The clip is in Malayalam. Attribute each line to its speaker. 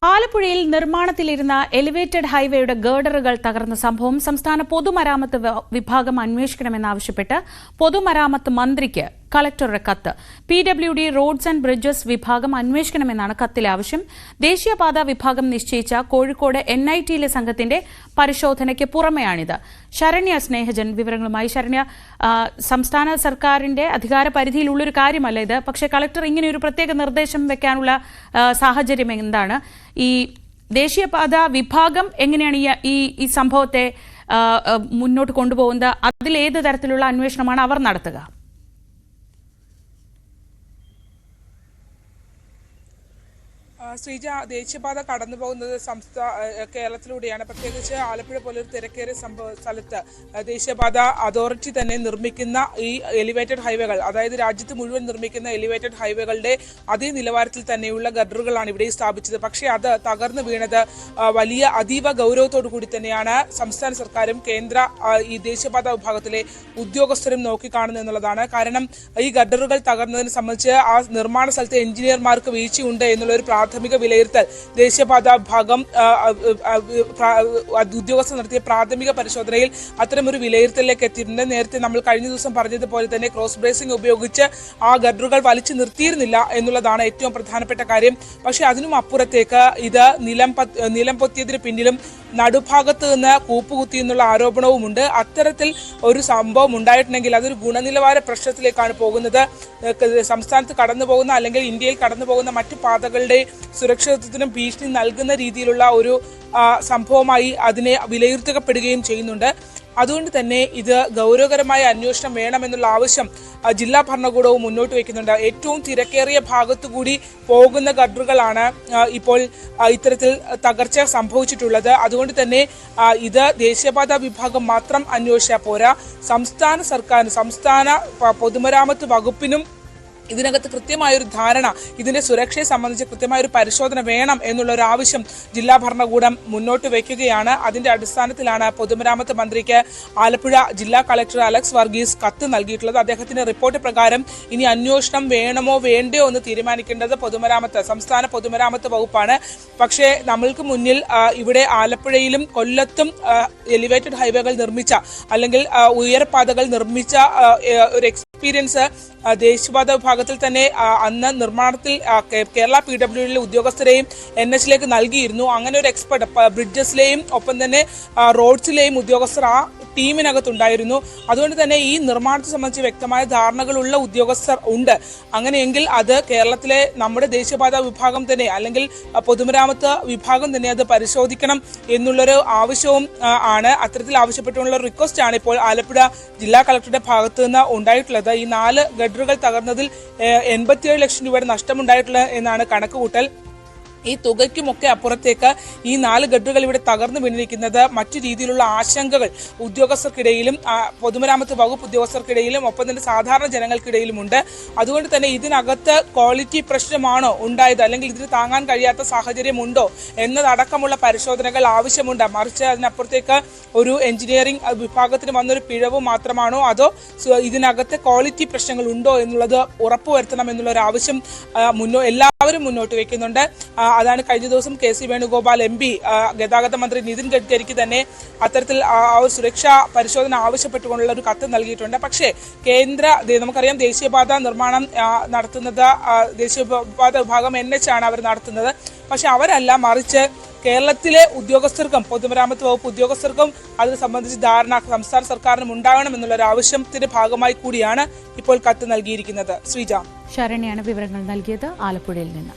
Speaker 1: ആലപ്പുഴയിൽ നിർമ്മാണത്തിലിരുന്ന എലിവേറ്റഡ് ഹൈവേയുടെ ഗേർഡറുകൾ തകർന്ന സംഭവം സംസ്ഥാന പൊതുമരാമത്ത് വിഭാഗം അന്വേഷിക്കണമെന്നാവശ്യപ്പെട്ട് പൊതുമരാമത്ത് മന്ത്രിക്ക് കളക്ടറുടെ കത്ത്. PWD റോഡ്സ് ആൻഡ് ബ്രിഡ്ജസ് വിഭാഗം അന്വേഷിക്കണമെന്നാണ് കത്തിലെ ആവശ്യം. ദേശീയപാത വിഭാഗം നിശ്ചയിച്ച കോഴിക്കോട് NITയിലെ സംഘത്തിന്റെ പരിശോധനയ്ക്ക് പുറമെയാണിത്. ശരണ്യ സ്നേഹജൻ വിവരങ്ങളുമായി. ശരണ്യ, സംസ്ഥാന സർക്കാരിന്റെ അധികാര പരിധിയിലുള്ളൊരു കാര്യമല്ല ഇത്. പക്ഷേ കളക്ടർ ഇങ്ങനെയൊരു പ്രത്യേക നിർദ്ദേശം വെക്കാനുള്ള സാഹചര്യം എന്താണ്? ഈ ദേശീയപാത വിഭാഗം എങ്ങനെയാണ് ഈ സംഭവത്തെ മുന്നോട്ട് കൊണ്ടുപോകുന്നത്? അതിലേത് തരത്തിലുള്ള അന്വേഷണമാണ് അവർ നടത്തുക?
Speaker 2: ശ്രീജ, ദേശീയപാത കടന്നു പോകുന്നത് കേരളത്തിലൂടെയാണ്. പ്രത്യേകിച്ച് ആലപ്പുഴ പോലൊരു തിരക്കേറിയ സ്ഥലത്ത് ദേശീയപാത അതോറിറ്റി തന്നെ നിർമ്മിക്കുന്ന ഈ എലിവേറ്റഡ് ഹൈവേകൾ, അതായത് രാജ്യത്ത് മുഴുവൻ നിർമ്മിക്കുന്ന എലിവേറ്റഡ് ഹൈവേകളുടെ അതേ നിലവാരത്തിൽ തന്നെയുള്ള ഗഡറുകളാണ് ഇവിടെ സ്ഥാപിച്ചത്. പക്ഷേ അത് തകർന്നു വീണത് വലിയ അതീവ ഗൗരവത്തോടു കൂടി തന്നെയാണ് സംസ്ഥാന സർക്കാരും കേന്ദ്ര ഈ ദേശീയപാത വിഭാഗത്തിലെ ഉദ്യോഗസ്ഥരും നോക്കിക്കാണുന്നത് എന്നുള്ളതാണ്. കാരണം ഈ ഗഡറുകൾ തകർന്നതിനെ സംബന്ധിച്ച് ആ നിർമ്മാണ സ്ഥലത്തെ എഞ്ചിനീയർമാർക്ക് വീഴ്ചയുണ്ട് എന്നുള്ള ഒരു പ്രാഥമിക വിലയിരുത്തൽ ദേശീയപാത വിഭാഗം ഉദ്യോഗസ്ഥർ നടത്തിയ പ്രാഥമിക പരിശോധനയിൽ അത്തരമൊരു വിലയിരുത്തലിലേക്ക് എത്തിയിട്ടുണ്ട്. നേരത്തെ നമ്മൾ കഴിഞ്ഞ ദിവസം പറഞ്ഞതുപോലെ തന്നെ ക്രോസ് ബ്രേസിംഗ് ഉപയോഗിച്ച് ആ ഗഡറുകൾ വലിച്ചു നിർത്തിയിരുന്നില്ല എന്നുള്ളതാണ് ഏറ്റവും പ്രധാനപ്പെട്ട കാര്യം. പക്ഷേ അതിനും അപ്പുറത്തേക്ക് ഇത് നിലം പൊത്തിയതിന് പിന്നിലും നടുഭാഗത്ത് നിന്ന് കൂപ്പുകുത്തി എന്നുള്ള ആരോപണവുമുണ്ട്. അത്തരത്തിൽ ഒരു സംഭവം ഉണ്ടായിട്ടുണ്ടെങ്കിൽ അതൊരു ഗുണനിലവാര പ്രശ്നത്തിലേക്കാണ് പോകുന്നത്. സംസ്ഥാനത്ത് കടന്നു പോകുന്ന അല്ലെങ്കിൽ ഇന്ത്യയിൽ കടന്നു പോകുന്ന മറ്റു പാതകളുടെ സുരക്ഷിതത്വത്തിനും ഭീഷണി നൽകുന്ന രീതിയിലുള്ള ഒരു സംഭവമായി അതിനെ വിലയിരുത്തപ്പെടുകയും ചെയ്യുന്നുണ്ട്. അതുകൊണ്ട് തന്നെ ഇത് ഗൗരവകരമായ അന്വേഷണം വേണമെന്നുള്ള ആവശ്യം ജില്ലാ ഭരണകൂടവും മുന്നോട്ട് വയ്ക്കുന്നുണ്ട്. ഏറ്റവും തിരക്കേറിയ ഭാഗത്തുകൂടി പോകുന്ന ഗഡറുകളാണ് ഇപ്പോൾ ഇത്തരത്തിൽ തകർച്ച സംഭവിച്ചിട്ടുള്ളത്. അതുകൊണ്ട് തന്നെ ഇത് ദേശീയപാത വിഭാഗം മാത്രം അന്വേഷിച്ചാൽ പോരാ, സംസ്ഥാന സർക്കാരിന്, സംസ്ഥാന പൊതുമരാമത്ത് വകുപ്പിനും ഇതിനകത്ത് കൃത്യമായൊരു ധാരണ, ഇതിന്റെ സുരക്ഷയെ സംബന്ധിച്ച് കൃത്യമായൊരു പരിശോധന വേണം എന്നുള്ള ഒരു ആവശ്യം ജില്ലാ ഭരണകൂടം മുന്നോട്ട് വയ്ക്കുകയാണ്. അതിന്റെ അടിസ്ഥാനത്തിലാണ് പൊതുമരാമത്ത് മന്ത്രിക്ക് ആലപ്പുഴ ജില്ലാ കളക്ടർ അലക്സ് വർഗീസ് കത്ത് നൽകിയിട്ടുള്ളത്. അദ്ദേഹത്തിന്റെ റിപ്പോർട്ട് പ്രകാരം ഇനി അന്വേഷണം വേണമോ വേണ്ടയോ എന്ന് തീരുമാനിക്കേണ്ടത് സംസ്ഥാന പൊതുമരാമത്ത് വകുപ്പാണ്. പക്ഷേ നമ്മൾക്ക് മുന്നിൽ ഇവിടെ ആലപ്പുഴയിലും കൊല്ലത്തും എലിവേറ്റഡ് ഹൈവേകൾ നിർമ്മിച്ച അല്ലെങ്കിൽ ഉയരപാതകൾ നിർമ്മിച്ച ഒരു എക്സ്പീരിയൻസ് ദേശീയപാത വിഭാഗത്തിൽ തന്നെ അന്ന് നിർമ്മാണത്തിൽ കേരള PWDയിലെ ഉദ്യോഗസ്ഥരെയും NHലേക്ക് നൽകിയിരുന്നു. അങ്ങനെ ഒരു എക്സ്പെർട്ട് ബ്രിഡ്ജസിലെയും ഒപ്പം തന്നെ റോഡ്സിലെയും ഉദ്യോഗസ്ഥർ ആ ടീമിനകത്തുണ്ടായിരുന്നു. അതുകൊണ്ട് തന്നെ ഈ നിർമ്മാണത്തെ സംബന്ധിച്ച് വ്യക്തമായ ധാരണകളുള്ള ഉദ്യോഗസ്ഥർ ഉണ്ട്. അങ്ങനെയെങ്കിൽ അത് കേരളത്തിലെ നമ്മുടെ ദേശീയപാത വിഭാഗം തന്നെ അല്ലെങ്കിൽ പൊതുമരാമത്ത് വിഭാഗം തന്നെ അത് പരിശോധിക്കണം എന്നുള്ളൊരു ആവശ്യവും ആണ്. അത്തരത്തിൽ ആവശ്യപ്പെട്ടുള്ള റിക്വസ്റ്റ് ആണ് ഇപ്പോൾ ആലപ്പുഴ ജില്ലാ കളക്ടറുടെ ഭാഗത്ത് നിന്ന് ഉണ്ടായിട്ടുള്ളത്. ഈ 4 ഗഡറുകൾ തകർന്നതിൽ 87 ലക്ഷം രൂപയുടെ നഷ്ടമുണ്ടായിട്ടുള്ളത് എന്നാണ് കണക്കുകൂട്ടൽ. ഈ തുകയ്ക്കുമൊക്കെ അപ്പുറത്തേക്ക് ഈ 4 ഗഡറുകൾ ഇവിടെ തകർന്നു വീണിരിക്കുന്നത് മറ്റു രീതിയിലുള്ള ആശങ്കകൾ ഉദ്യോഗസ്ഥർക്കിടയിലും പൊതുമരാമത്ത് വകുപ്പ് ഉദ്യോഗസ്ഥർക്കിടയിലും ഒപ്പം തന്നെ സാധാരണ ജനങ്ങൾക്കിടയിലുമുണ്ട്. അതുകൊണ്ട് തന്നെ ഇതിനകത്ത് ക്വാളിറ്റി പ്രശ്നമാണോ ഉണ്ടായത്, അല്ലെങ്കിൽ ഇതിന് താങ്ങാൻ കഴിയാത്ത സാഹചര്യമുണ്ടോ എന്നതടക്കമുള്ള പരിശോധനകൾ ആവശ്യമുണ്ട്. മറിച്ച് അതിനപ്പുറത്തേക്ക് ഒരു എഞ്ചിനീയറിംഗ് വിഭാഗത്തിന് വന്നൊരു പിഴവ് മാത്രമാണോ, അതോ ഇതിനകത്ത് ക്വാളിറ്റി പ്രശ്നങ്ങൾ ഉണ്ടോ എന്നുള്ളത് ഉറപ്പുവരുത്തണം എന്നുള്ള ഒരു ആവശ്യം എല്ലാവരും മുന്നോട്ട് വയ്ക്കുന്നുണ്ട്. അതാണ് കഴിഞ്ഞ ദിവസം KC വേണുഗോപാൽ MP ഗതാഗത മന്ത്രി നിതിൻ ഗഡ്കരിക്ക് തന്നെ അത്തരത്തിൽ ഒരു സുരക്ഷാ പരിശോധന ആവശ്യപ്പെട്ടുകൊണ്ടുള്ള ഒരു കത്ത് നൽകിയിട്ടുണ്ട്. പക്ഷേ നമുക്കറിയാം ദേശീയപാത നിർമ്മാണം നടത്തുന്നത് ദേശീയപാത വിഭാഗം NH ആണ് അവർ നടത്തുന്നത്. പക്ഷെ അവരല്ല, മറിച്ച് കേരളത്തിലെ ഉദ്യോഗസ്ഥർക്കും പൊതുമരാമത്ത് വകുപ്പ് ഉദ്യോഗസ്ഥർക്കും അതിനെ സംബന്ധിച്ച് ധാരണ സംസ്ഥാന സർക്കാരിനും ഉണ്ടാകണം എന്നുള്ള ഒരു ആവശ്യത്തിന്റെ ഭാഗമായി കൂടിയാണ് ഇപ്പോൾ കത്ത് നൽകിയിരിക്കുന്നത്. ശ്രീജ,
Speaker 1: ശരണ്യാണ് വിവരങ്ങൾ നൽകിയത് ആലപ്പുഴയിൽ നിന്ന്.